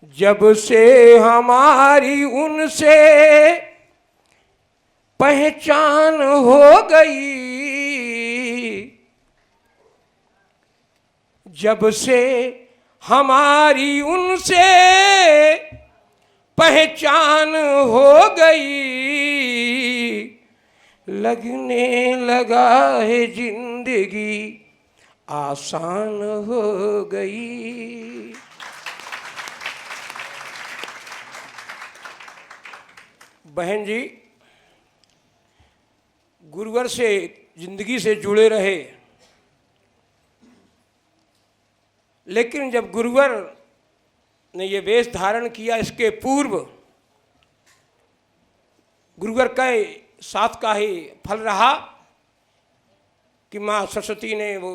जब से हमारी उनसे पहचान हो गई, जब से हमारी उनसे पहचान हो गई, लगने लगा है जिंदगी आसान हो गई। बहन जी गुरुवर से जिंदगी से जुड़े रहे, लेकिन जब गुरुवर ने ये वेश धारण किया, इसके पूर्व गुरुवर का साथ का ही फल रहा कि माँ सरस्वती ने वो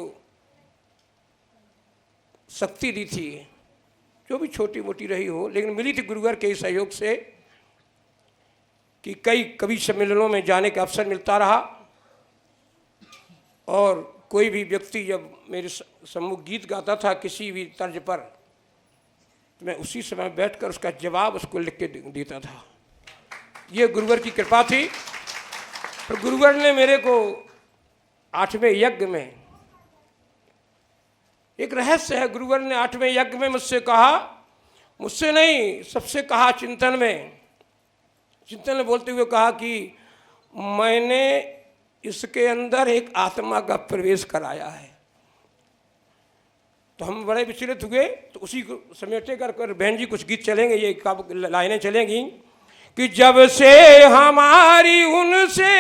शक्ति दी थी, जो भी छोटी मोटी रही हो, लेकिन मिली थी गुरुवर के सहयोग से कि कई कवि सम्मेलनों में जाने का अवसर मिलता रहा। और कोई भी व्यक्ति जब मेरे सम्मुख गीत गाता था किसी भी तर्ज पर, तो मैं उसी समय बैठकर उसका जवाब उसको लिख के देता था। ये गुरुवर की कृपा थी। पर गुरुवर ने मेरे को 8वें यज्ञ में, एक रहस्य है, गुरुवर ने 8वें यज्ञ में मुझसे कहा, मुझसे नहीं सबसे कहा, चिंतन में बोलते हुए कहा कि मैंने इसके अंदर एक आत्मा का प्रवेश कराया है। तो हम बड़े विचलित हुए, तो उसी को समेटे कर बहन जी कुछ गीत चलेंगे, ये लाइनें चलेंगी कि जब से हमारी उनसे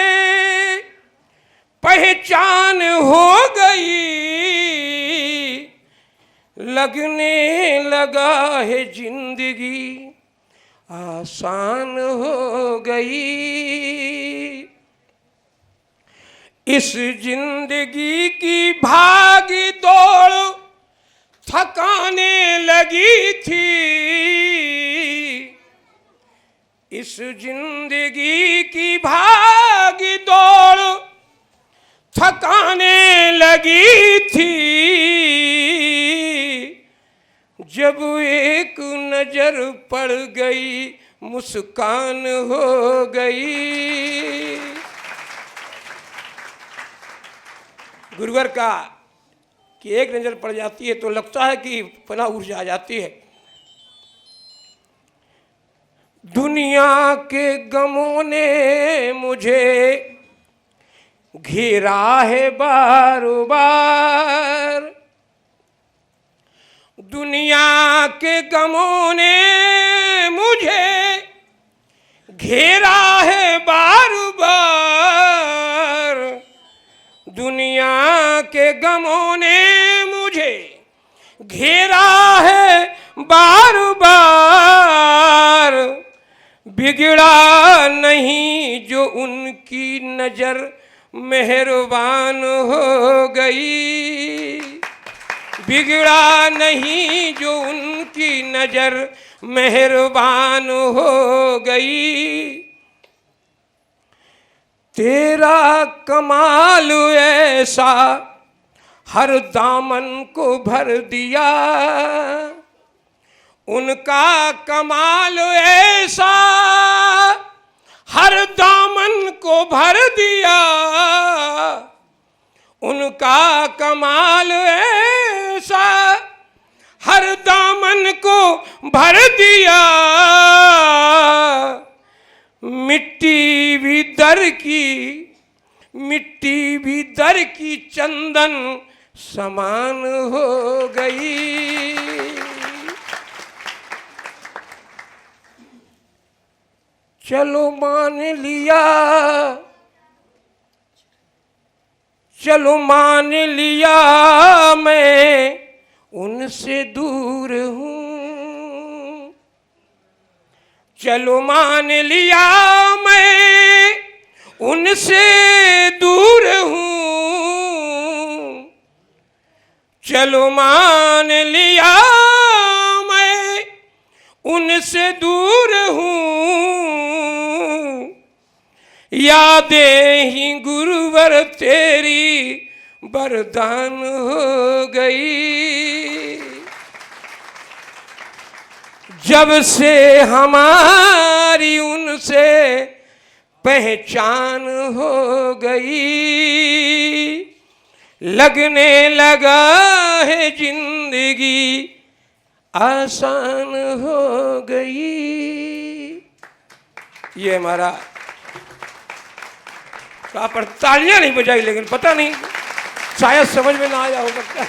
पहचान हो गई, लगने लगा है जिंदगी आसान हो गई। इस जिंदगी की भागी दौड़ थकाने लगी थी, इस जिंदगी की भागी दौड़ थकाने लगी थी, जब एक नजर पड़ गई मुस्कान हो गई। गुरुवर का कि एक नजर पड़ जाती है तो लगता है कि पुनः ऊर्जा आ जाती है। दुनिया के गमों ने मुझे घेरा है बार बार, दुनिया के गमों ने मुझे घेरा है बार बार, दुनिया के गमों ने मुझे घेरा है बार बार, बिगड़ा नहीं जो उनकी नजर मेहरबान हो गई, बिगड़ा नहीं जो उनकी नजर मेहरबान हो गई। तेरा कमाल ऐसा हर दामन को भर दिया, उनका कमाल ऐसा हर दामन को भर दिया, उनका कमाल ऐसा हर दामन को भर दिया, मिट्टी भी दर की चंदन समान हो गई। चलो मान लिया मैं उनसे दूर हूँ, चलो मान लिया मैं उनसे दूर हूँ, चलो मान लिया मैं उनसे दूर हूँ, यादें ही गुरुवर तेरी वरदान हो गई। जब से हमारी उनसे पहचान हो गई, लगने लगा है जिंदगी आसान हो गई। ये हमारा कहा पर तालियां नहीं बजाई, लेकिन पता नहीं शायद समझ में ना आया हो सकता है।